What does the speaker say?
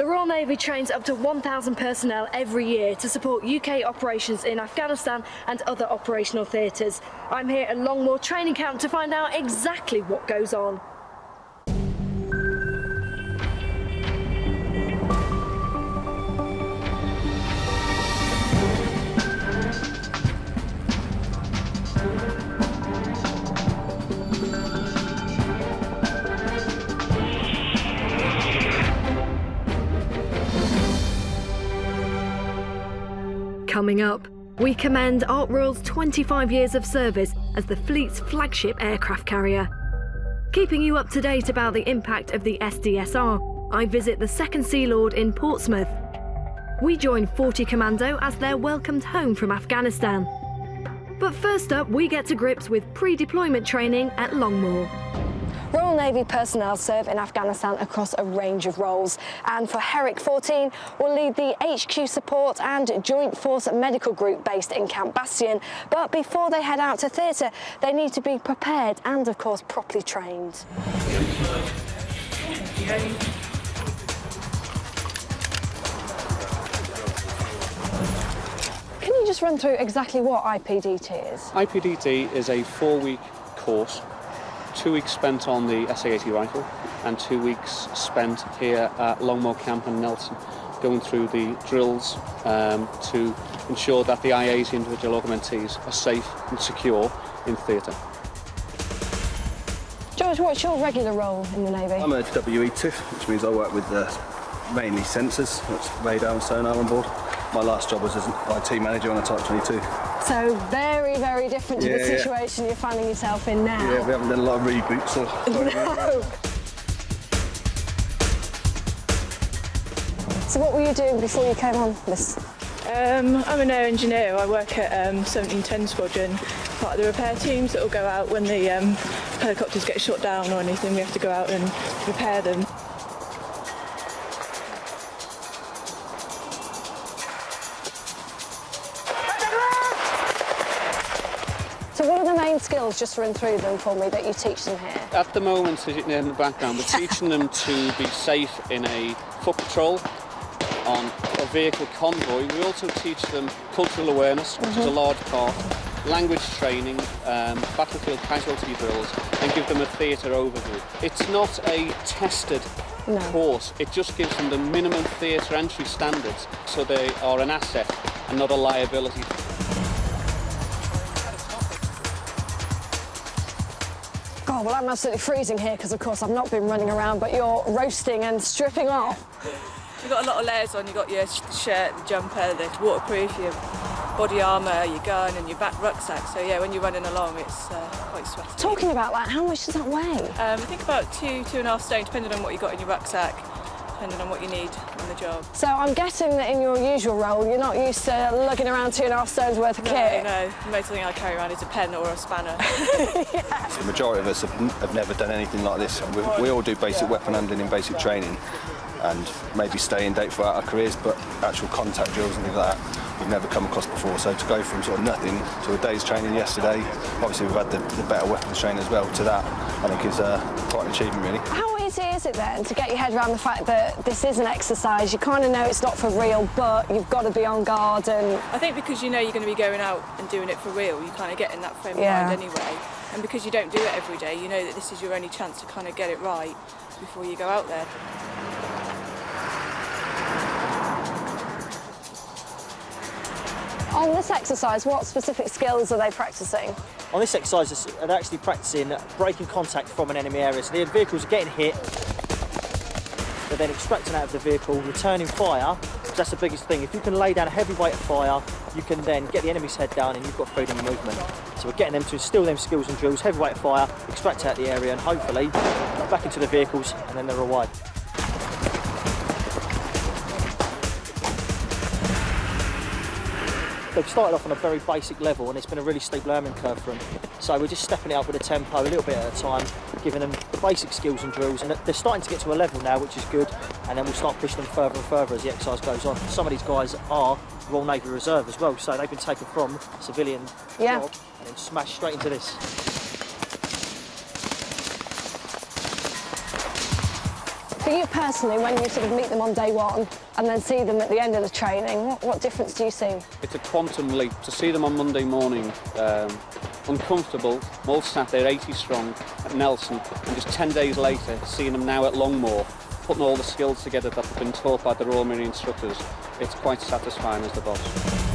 The Royal Navy trains up to 1,000 personnel every year to support UK operations in Afghanistan and other operational theatres. I'm here at Longmoor training camp to find out exactly what goes on. Coming up, we commend Ark Royal's 25 years of service as the fleet's flagship aircraft carrier. Keeping you up to date about the impact of the SDSR, I visit the 2nd Sea Lord in Portsmouth. We join 40 Commando as they're welcomed home from Afghanistan. But first up, we get to grips with pre-deployment training at Longmoor. Royal Navy personnel serve in Afghanistan across a range of roles, and for Herrick 14 will lead the HQ support and Joint Force Medical Group based in Camp Bastion. But before they head out to theatre, they need to be prepared and, of course, properly trained. Can you just run through exactly what IPDT is? IPDT is a 4-week course. 2 weeks spent on the SA-80 rifle and 2 weeks spent here at Longmoor Camp in Nelson going through the drills to ensure that the IAs, the individual augmentees, are safe and secure in theatre. George, what's your regular role in the Navy? I'm a WE2, which means I work with mainly sensors, that's radar and sonar on board. My last job was as an IT manager on a Type 22. So very, very different to the situation you're finding yourself in now. Yeah, we haven't done a lot of reboots or... No. So what were you doing before you came on this? I'm an air engineer. I work at 1710 Squadron, part of the repair teams that will go out when the helicopters get shot down or anything. We have to go out and repair them. So what are the main skills, just run through them for me, that you teach them here? At the moment, as you can hear in the background, we're teaching them to be safe in a foot patrol, on a vehicle convoy. We also teach them cultural awareness, which is a large part, language training, battlefield casualty drills, and give them a theatre overview. It's not a tested course, it just gives them the minimum theatre entry standards, so they are an asset and not a liability. God, well, I'm absolutely freezing here because, of course, I've not been running around, but you're roasting and stripping off. You've got a lot of layers on. You've got your shirt, the jumper, the waterproof, your body armour, your gun and your back rucksack. So, yeah, when you're running along, it's quite sweaty. Talking about that, how much does that weigh? I think about 2.5 stone, depending on what you've got in your rucksack, depending on what you need on the job. So I'm guessing that in your usual role, you're not used to lugging around 2.5 stones worth of kit? No, the most thing I carry around is a pen or a spanner. Yeah. The majority of us have never done anything like this. We all do basic weapon handling and basic training and maybe stay in date throughout our careers, but actual contact drills and things like that, we've never come across before. So to go from sort of nothing to a day's training yesterday, obviously we've had the better weapons training as well, to that, I think is quite an achievement, really. How easy is it then to get your head around the fact that this is an exercise? You kind of know it's not for real, but you've got to be on guard. And I think because you know you're going to be going out and doing it for real, you kind of get in that frame of mind anyway. And because you don't do it every day, you know that this is your only chance to kind of get it right before you go out there. on this exercise, what specific skills are they practicing? On this exercise, they're actually practicing breaking contact from an enemy area. So the vehicles are getting hit, they're then extracting out of the vehicle, returning fire. That's the biggest thing. If you can lay down a heavy weight of fire, you can then get the enemy's head down and you've got freedom of movement. So we're getting them to instill them skills and drills, heavy weight of fire, extract out the area and hopefully back into the vehicles and then they're away. They've started off on a very basic level and it's been a really steep learning curve for them. So we're just stepping it up with a tempo, a little bit at a time, giving them the basic skills and drills, and they're starting to get to a level now which is good, and then we'll start pushing them further and further as the exercise goes on. Some of these guys are Royal Navy Reserve as well, so they've been taken from civilian job and then smashed straight into this. For you personally, when you sort of meet them on day one and then see them at the end of the training, what difference do you see? It's a quantum leap. To see them on Monday morning, uncomfortable, all sat there 80 strong at Nelson, and just 10 days later, seeing them now at Longmoor, putting all the skills together that have been taught by the Royal Marine instructors, it's quite satisfying as the boss.